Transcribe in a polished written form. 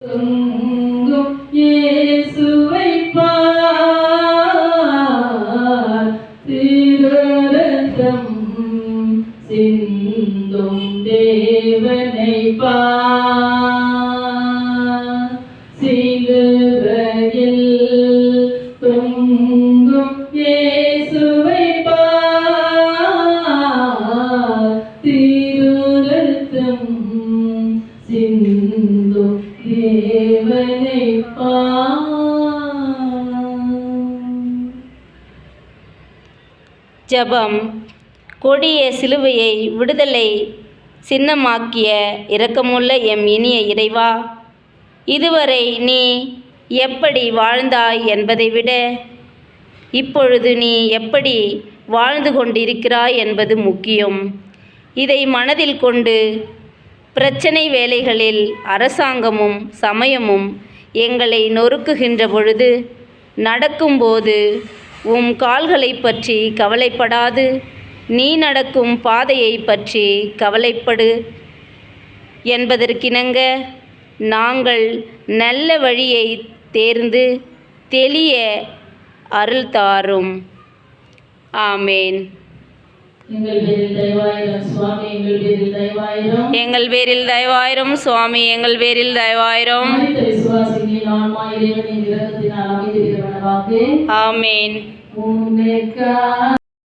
தொங்கும் இயேசுவை பார், திருரத்தம் சிந்தும் தேவனை பார், சிலுவையில் தொங்கும் இயேசுவை பார், திருரத்தம் சிந்தும் தேவனை பார். ஜெபம். கொடிய சிலுவையை விடுதலை சின்னமாக்கிய இரக்கமுள்ள எம் இனிய இறைவா, இதுவரை நீ எப்படி வாழ்ந்தாய் என்பதை விட இப்பொழுது நீ எப்படி வாழ்ந்து கொண்டிருக்கிறாய் என்பது முக்கியம். இதை மனதில் கொண்டு பிரச்சனை வேளைகளில் அரசாங்கமும் சமயமும் எங்களை நொறுக்குகின்ற பொழுது, நடக்கும்போது உம் கால்களை பற்றி கவலைப்படாது நீ நடக்கும் பாதையை பற்றி கவலைப்படு என்பதற்கிணங்க நாங்கள் நல்ல வழியை தேர்ந்து தெளிய அருள் தாரும். ஆமேன். எங்கள் பேரில் தயவாயிரும் சுவாமி, எங்கள் பேரில் தயவாயிரும். எங்கள் பேரில் தயவாயிரும் சுவாமி, எங்கள் பேரில் தயவாயிரும். விசுவாசிகளின் ஆன்மா இறைவனின் இரக்கத்தினால் அமைதி பெறுவனவாக. ஆமேன்.